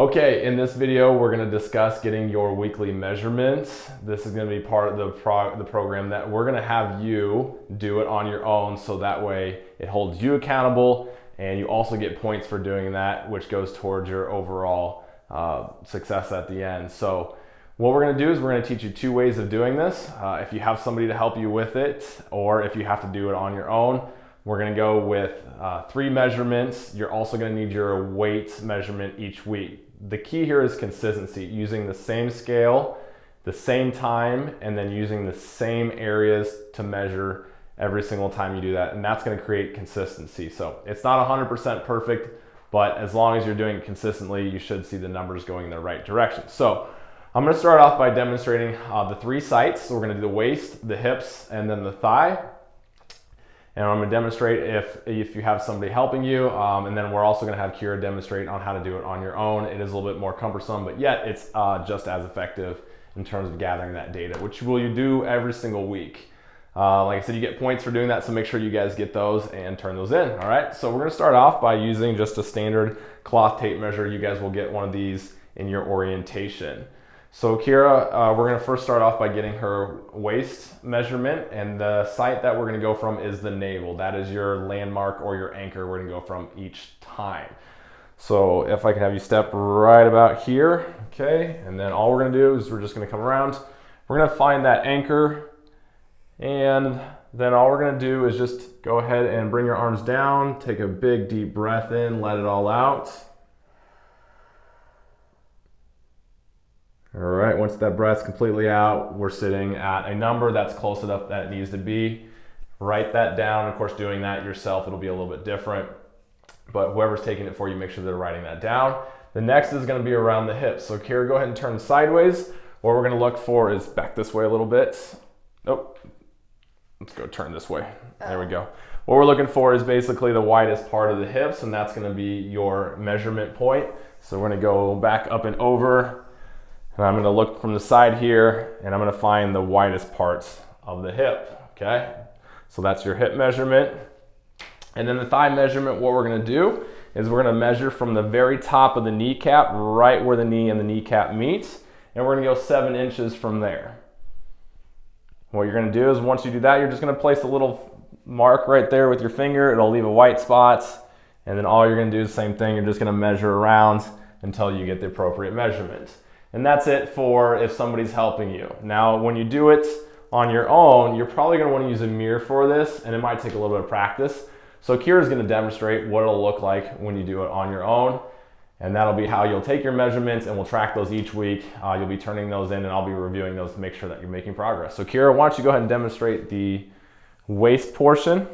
Okay, in this video, we're going to discuss getting your weekly measurements. This is going to be part of the program that we're going to have you do it on your own, so that way it holds you accountable and you also get points for doing that, which goes towards your overall success at the end. So what we're going to do is we're going to teach you two ways of doing this. If you have somebody to help you with it, or if you have to do it on your own, we're going to go with 3 measurements. You're also going to need your weight measurement each week. The key here is consistency, using the same scale, the same time, and then using the same areas to measure every single time you do that. And that's going to create consistency. So it's not 100% perfect, but as long as you're doing it consistently, you should see the numbers going in the right direction. So I'm going to start off by demonstrating the 3 sites. So we're going to do the waist, the hips, and then the thigh. And I'm going to demonstrate if you have somebody helping you, and then we're also going to have Kira demonstrate on how to do it on your own. It is a little bit more cumbersome, but yet it's just as effective in terms of gathering that data, which will you do every single week. Like I said, you get points for doing that, so make sure you guys get those and turn those in. All right, so we're going to start off by using just a standard cloth tape measure. You guys will get one of these in your orientation. So Kira, we're going to first start off by getting her waist measurement, and the site that we're going to go from is the navel. That is your landmark or your anchor we're going to go from each time. So if I can have you step right about here, okay, and then all we're going to do is we're just going to come around. We're going to find that anchor, and then all we're going to do is just go ahead and bring your arms down, take a big deep breath in, let it all out. All right, once that breath's completely out, we're sitting at a number that's close enough that it needs to be. Write that down. Of course, doing that yourself, it'll be a little bit different, but whoever's taking it for you, make sure they're writing that down. The next is gonna be around the hips. So Kira, go ahead and turn sideways. What we're gonna look for is back this way a little bit. Nope, let's go turn this way. There we go. What we're looking for is basically the widest part of the hips, and that's gonna be your measurement point. So we're gonna go back up and over. And I'm going to look from the side here, and I'm going to find the widest parts of the hip, okay? So that's your hip measurement. And then the thigh measurement, what we're going to do is we're going to measure from the very top of the kneecap, right where the knee and the kneecap meet, and we're going to go 7 inches from there. What you're going to do is once you do that, you're just going to place a little mark right there with your finger. It'll leave a white spot, and then all you're going to do is the same thing. You're just going to measure around until you get the appropriate measurement. And that's it for if somebody's helping you. Now, when you do it on your own, you're probably gonna wanna use a mirror for this, and it might take a little bit of practice. So Kira's gonna demonstrate what it'll look like when you do it on your own. And that'll be how you'll take your measurements, and we'll track those each week. You'll be turning those in, and I'll be reviewing those to make sure that you're making progress. So Kira, why don't you go ahead and demonstrate the waist portion.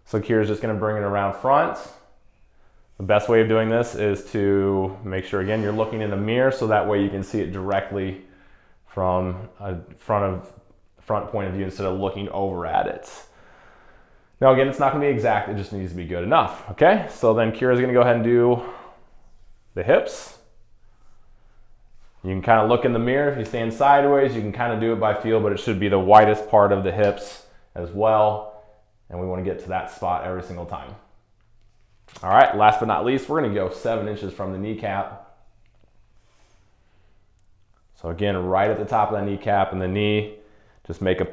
So Kira's just gonna bring it around front. The best way of doing this is to make sure, again, you're looking in the mirror, so that way you can see it directly from a front point of view instead of looking over at it. Now, again, it's not going to be exact, it just needs to be good enough, okay? So then Kira's going to go ahead and do the hips. You can kind of look in the mirror. If you stand sideways, you can kind of do it by feel, but it should be the widest part of the hips as well, and we want to get to that spot every single time. All right, last but not least, we're going to go 7 inches from the kneecap. So again, right at the top of the kneecap and the knee, just make a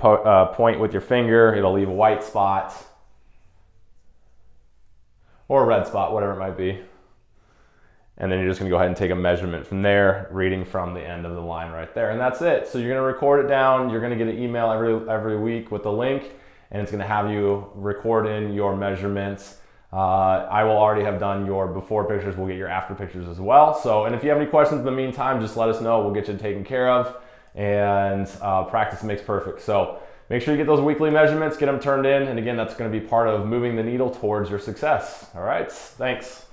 point with your finger. It'll leave a white spot or a red spot, whatever it might be. And then you're just going to go ahead and take a measurement from there, reading from the end of the line right there. And that's it. So you're going to record it down. You're going to get an email every week with the link, and it's going to have you record in your measurements. I will already have done your before pictures. We'll get your after pictures as well. So, and if you have any questions in the meantime, just let us know. We'll get you taken care of, and practice makes perfect. So make sure you get those weekly measurements, get them turned in. And again, that's going to be part of moving the needle towards your success. All right, thanks.